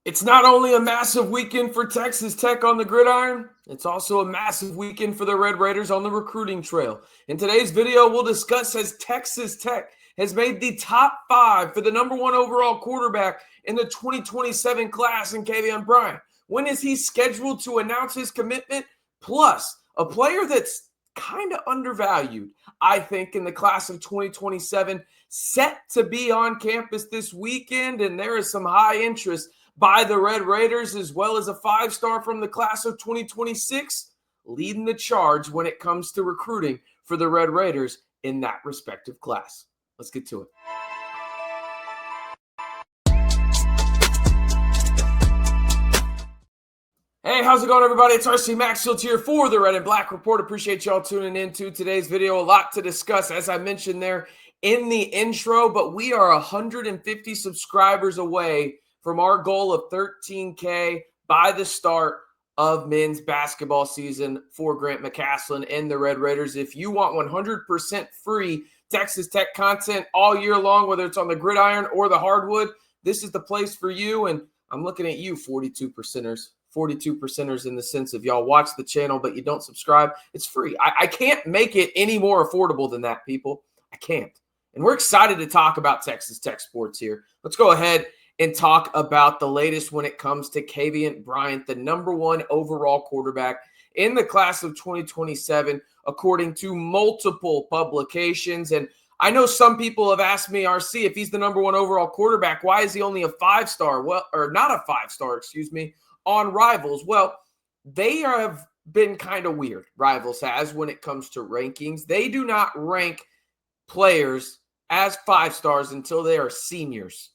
It's not only a massive weekend for Texas Tech on the gridiron, it's also a massive weekend for the Red Raiders on the recruiting trail. In today's video, we'll discuss as Texas Tech has made the top 5 for the #1 overall quarterback in the 2027 class in Kavian Bryant. When is he scheduled to announce his commitment? Plus, a player that's kind of undervalued, I think, in the class of 2027, set to be on campus this weekend, and there is some high interest by the Red Raiders, as well as a 5-star from the class of 2026, leading the charge when it comes to recruiting for the Red Raiders in that respective class. Let's get to it. Hey, how's it going, everybody? It's RC Maxfield here for the Red and Black Report. Appreciate y'all tuning into today's video. A lot to discuss, as I mentioned there in the intro, but we are 150 subscribers away from our goal of 13K by the start of men's basketball season for Grant McCasland and the Red Raiders. If you want 100% free Texas Tech content all year long, whether it's on the gridiron or the hardwood, this is the place for you. And I'm looking at you, 42%ers. 42%ers in the sense of y'all watch the channel, but you don't subscribe. It's free. I can't make it any more affordable than that, people. I can't. And we're excited to talk about Texas Tech sports here. Let's go ahead and talk about the latest when it comes to Kavian Bryant, the #1 overall quarterback in the class of 2027, according to multiple publications. And I know some people have asked me, RC, if he's the #1 overall quarterback, why is he only a 5-star? Well, or not a 5-star, excuse me, on Rivals? Well, they have been kind of weird, Rivals has, when it comes to rankings. They do not rank players as 5-stars until they are seniors.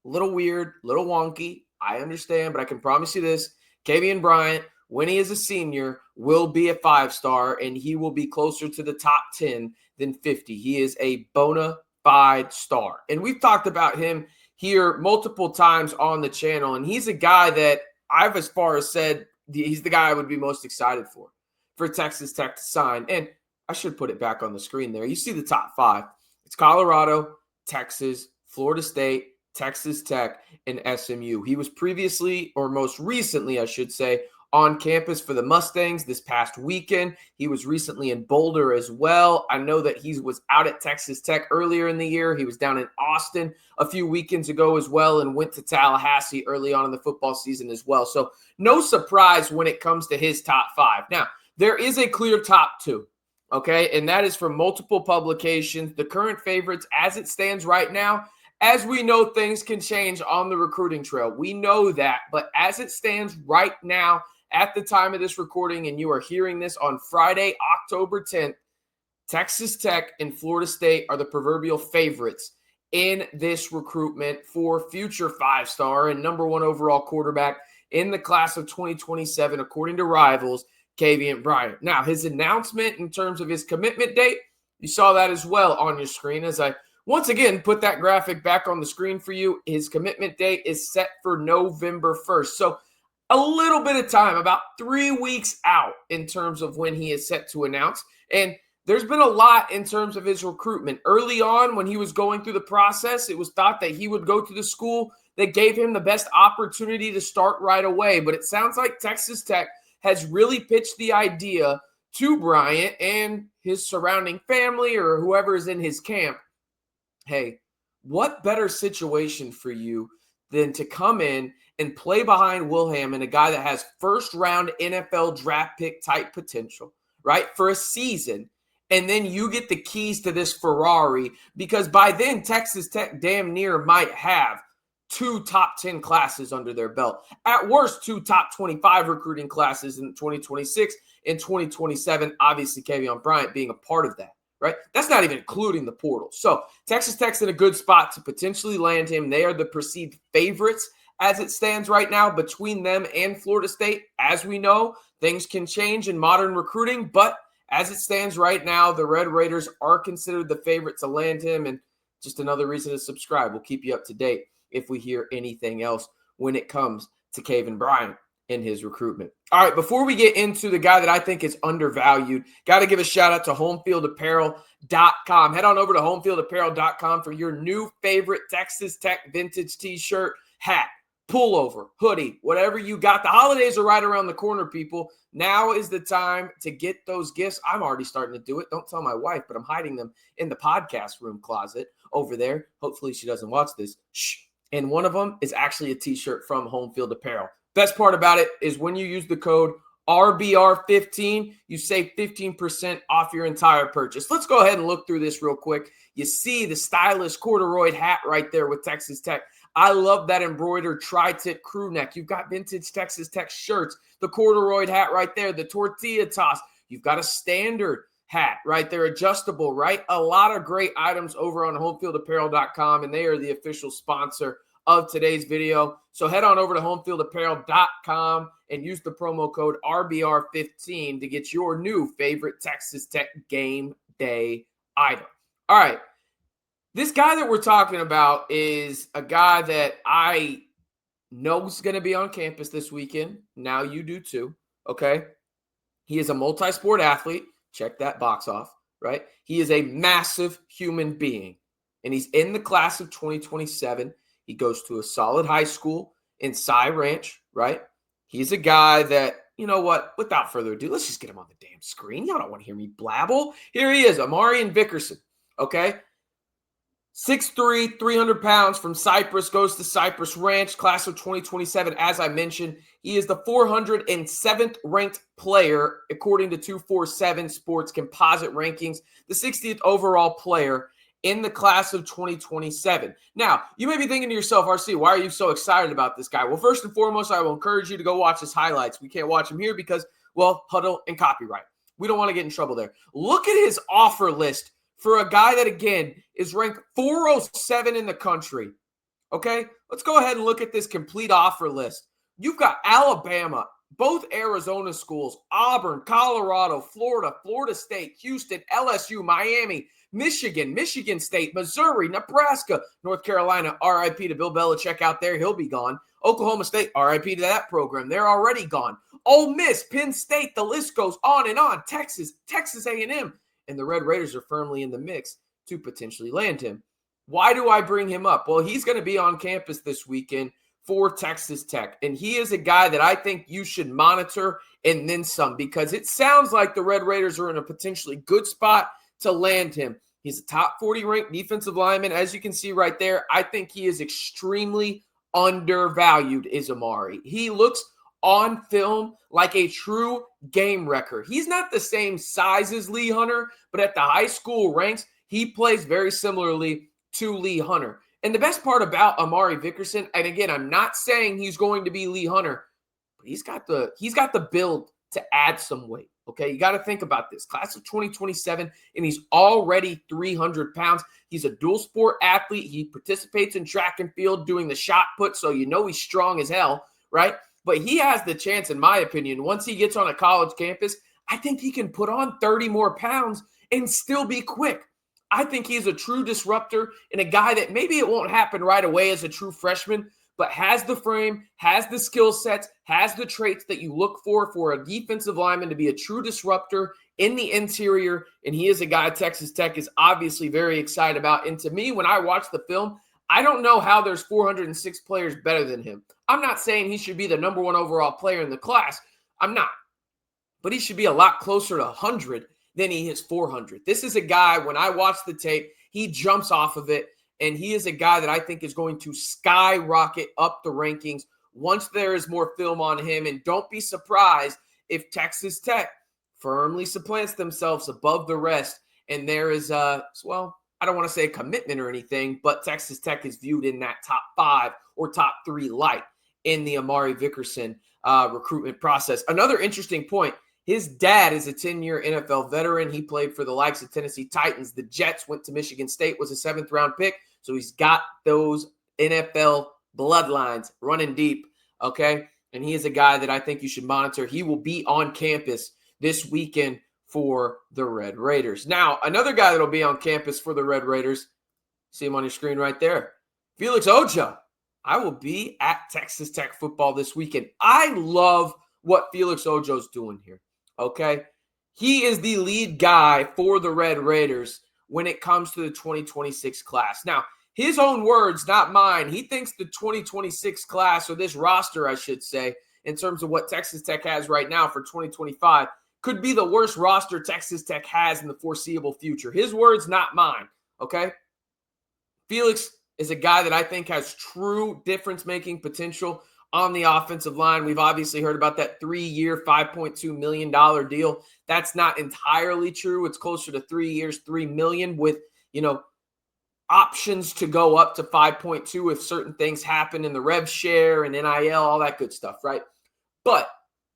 A little weird, a little wonky. I understand, but I can promise you this. Kavian Bryant, when he is a senior, will be a 5-star, and he will be closer to the top 10 than 50. He is a bona fide star. And we've talked about him here multiple times on the channel, and he's a guy that I've as far as said he's the guy I would be most excited for Texas Tech to sign. And I should put it back on the screen there. You see the top 5. It's Colorado, Texas, Florida State, Texas Tech, and SMU. He was previously, or most recently, I should say, on campus for the Mustangs this past weekend. He was recently in Boulder as well. I know that he was out at Texas Tech earlier in the year. He was down in Austin a few weekends ago as well, and went to Tallahassee early on in the football season as well. So no surprise when it comes to his top 5. Now, there is a clear top 2. Okay, and that is from multiple publications. The current favorites, as it stands right now, as we know, things can change on the recruiting trail. We know that, but as it stands right now, at the time of this recording, and you are hearing this on Friday, October 10th, Texas Tech and Florida State are the proverbial favorites in this recruitment for future 5-star and #1 overall quarterback in the class of 2027, according to Rivals, Kavian Bryant. Now, his announcement in terms of his commitment date, you saw that as well on your screen as I once again put that graphic back on the screen for you. His commitment date is set for November 1st. So a little bit of time, about 3 weeks out in terms of when he is set to announce. And there's been a lot in terms of his recruitment. Early on, when he was going through the process, it was thought that he would go to the school that gave him the best opportunity to start right away. But it sounds like Texas Tech has really pitched the idea to Bryant and his surrounding family or whoever is in his camp. Hey, what better situation for you than to come in and play behind Wilhelm and a guy that has first-round NFL draft pick type potential, right, for a season, and then you get the keys to this Ferrari, because by then Texas Tech damn near might have 2 top 10 classes under their belt. At worst, 2 top 25 recruiting classes in 2026 and 2027, obviously Kavian Bryant being a part of that, right? That's not even including the portal. So Texas Tech's in a good spot to potentially land him. They are the perceived favorites as it stands right now between them and Florida State. As we know, things can change in modern recruiting, but as it stands right now, the Red Raiders are considered the favorite to land him, and just another reason to subscribe. We'll keep you up to date if we hear anything else when it comes to Kavian Bryant in his recruitment. All right, before we get into the guy that I think is undervalued, got to give a shout out to HomefieldApparel.com. Head on over to HomefieldApparel.com for your new favorite Texas Tech vintage t-shirt, hat, pullover, hoodie, whatever you got. The holidays are right around the corner, people. Now is the time to get those gifts. I'm already starting to do it. Don't tell my wife, but I'm hiding them in the podcast room closet over there. Hopefully she doesn't watch this. Shh. And one of them is actually a t-shirt from Homefield Apparel. Best part about it is when you use the code RBR15, you save 15% off your entire purchase. Let's go ahead and look through this real quick. You see the stylish corduroy hat right there with Texas Tech. I love that embroidered tri-tip crew neck. You've got vintage Texas Tech shirts, the corduroy hat right there, the tortilla toss. You've got a standard hat right there, adjustable, right? A lot of great items over on homefieldapparel.com, and they are the official sponsor of today's video. So head on over to homefieldapparel.com and use the promo code RBR15 to get your new favorite Texas Tech game day item. All right. This guy that we're talking about is a guy that I know is going to be on campus this weekend. Now you do too, okay? He is a multi-sport athlete. Check that box off, right? He is a massive human being, and he's in the class of 2027. He goes to a solid high school in Cy Ranch, right? He's a guy that, you know what, without further ado, let's just get him on the damn screen. Y'all don't want to hear me blabble. Here he is, Amari Vickerson, okay? 6'3", 300 pounds from Cypress, goes to Cypress Ranch, class of 2027. As I mentioned, he is the 407th ranked player according to 247 Sports composite rankings, the 60th overall player in the class of 2027. Now, you may be thinking to yourself, RC, why are you so excited about this guy? Well, first and foremost, I will encourage you to go watch his highlights. We can't watch him here because, well, huddle and copyright. We don't want to get in trouble there. Look at his offer list for a guy that, again, is ranked 407 in the country. Okay? Let's go ahead and look at this complete offer list. You've got Alabama, both Arizona schools, Auburn, Colorado, Florida, Florida State, Houston, LSU, Miami, Michigan, Michigan State, Missouri, Nebraska, North Carolina, RIP to Bill Belichick out there. He'll be gone. Oklahoma State, RIP to that program. They're already gone. Ole Miss, Penn State, the list goes on and on. Texas, Texas A&M. And the Red Raiders are firmly in the mix to potentially land him. Why do I bring him up? Well, he's going to be on campus this weekend for Texas Tech. And he is a guy that I think you should monitor and then some, because it sounds like the Red Raiders are in a potentially good spot to land him. He's a top 40 ranked defensive lineman. As you can see right there, I think he is extremely undervalued, is Amari. He looks on film like a true game wrecker. He's not the same size as Lee Hunter, but at the high school ranks, he plays very similarly to Lee Hunter. And the best part about Amari Vickerson, and again, I'm not saying he's going to be Lee Hunter, but he's got the build to add some weight. Okay, you got to think about this. Class of 2027, and he's already 300 pounds. He's a dual sport athlete. He participates in track and field doing the shot put, so you know he's strong as hell, right? But he has the chance, in my opinion, once he gets on a college campus, I think he can put on 30 more pounds and still be quick. I think he's a true disruptor and a guy that maybe it won't happen right away as a true freshman, but has the frame, has the skill sets, has the traits that you look for a defensive lineman to be a true disruptor in the interior. And he is a guy Texas Tech is obviously very excited about. And to me, when I watch the film, I don't know how there's 406 players better than him. I'm not saying he should be the number one overall player in the class. I'm not. But he should be a lot closer to 100 than he is 400. This is a guy, when I watch the tape, he jumps off of it. And he is a guy that I think is going to skyrocket up the rankings once there is more film on him. And don't be surprised if Texas Tech firmly supplants themselves above the rest. And there is, well, I don't want to say a commitment or anything, but Texas Tech is viewed in that top 5 or top 3 light in the Amari Vickerson recruitment process. Another interesting point, his dad is a 10-year NFL veteran. He played for the likes of Tennessee Titans. The Jets, went to Michigan State, was a 7th-round pick. So he's got those NFL bloodlines running deep, okay? And he is a guy that I think you should monitor. He will be on campus this weekend for the Red Raiders. Now, another guy that will be on campus for the Red Raiders, see him on your screen right there, Felix Ojo. I will be at Texas Tech football this weekend. I love what Felix Ojo's doing here, okay? He is the lead guy for the Red Raiders when it comes to the 2026 class. Now, his own words, not mine, he thinks the 2026 class, or this roster, I should say, in terms of what Texas Tech has right now for 2025, could be the worst roster Texas Tech has in the foreseeable future. His words, not mine, okay? Felix is a guy that I think has true difference-making potential on the offensive line. We've obviously heard about that 3-year, $5.2 million deal. That's not entirely true. It's closer to 3 years, $3 million with, options to go up to 5.2 if certain things happen in the rev share and NIL, all that good stuff, right? But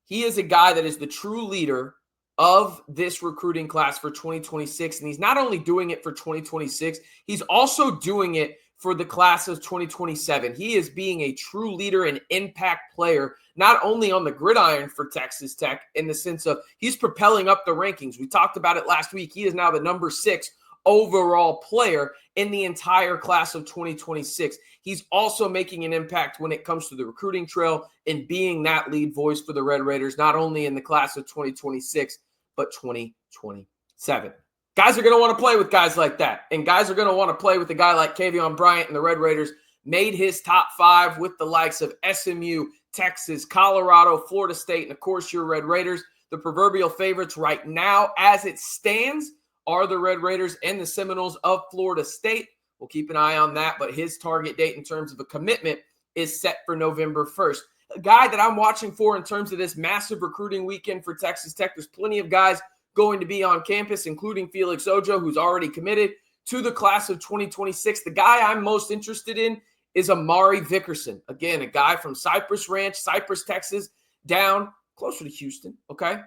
he is a guy that is the true leader of this recruiting class for 2026. And he's not only doing it for 2026, he's also doing it for the class of 2027. He is being a true leader and impact player, not only on the gridiron for Texas Tech in the sense of he's propelling up the rankings. We talked about it last week. He is now the number 6 overall player in the entire class of 2026. He's also making an impact when it comes to the recruiting trail and being that lead voice for the Red Raiders, not only in the class of 2026, but 2027. Guys are going to want to play with guys like that, and guys are going to want to play with a guy like Kavian Bryant, and the Red Raiders made his top 5 with the likes of SMU, Texas, Colorado, Florida State, and of course your Red Raiders. The proverbial favorites right now as it stands are the Red Raiders and the Seminoles of Florida State. We'll keep an eye on that, but his target date in terms of a commitment is set for November 1st. A guy that I'm watching for in terms of this massive recruiting weekend for Texas Tech, there's plenty of guys going to be on campus, including Felix Ojo, who's already committed to the class of 2026. The guy I'm most interested in is Amari Vickerson. Again, a guy from Cypress Ranch, Cypress, Texas, down closer to Houston, okay?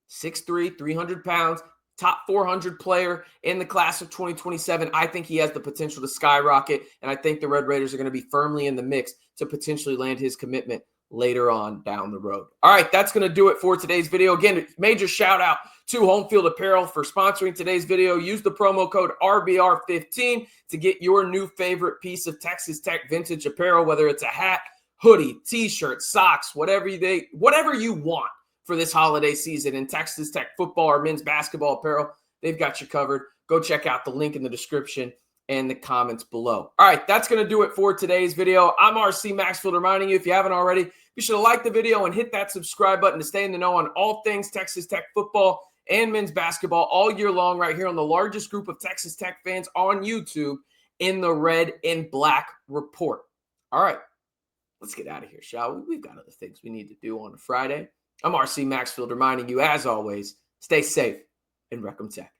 6'3", 300 pounds. Top 400 player in the class of 2027. I think he has the potential to skyrocket, and I think the Red Raiders are going to be firmly in the mix to potentially land his commitment later on down the road. All right, that's going to do it for today's video. Again, major shout out to Homefield Apparel for sponsoring today's video. Use the promo code RBR15 to get your new favorite piece of Texas Tech vintage apparel, whether it's a hat, hoodie, t-shirt, socks, whatever you want for this holiday season in Texas Tech football or men's basketball apparel. They've got you covered. Go check out the link in the description and the comments below. All right, that's going to do it for today's video. I'm RC Maxfield reminding you, if you haven't already, be sure to like the video and hit that subscribe button to stay in the know on all things Texas Tech football and men's basketball all year long right here on the largest group of Texas Tech fans on YouTube in the Red and Black Report. All right, let's get out of here, shall we? We've got other things we need to do on a Friday. I'm RC Maxfield reminding you, as always, stay safe and Recom Tech.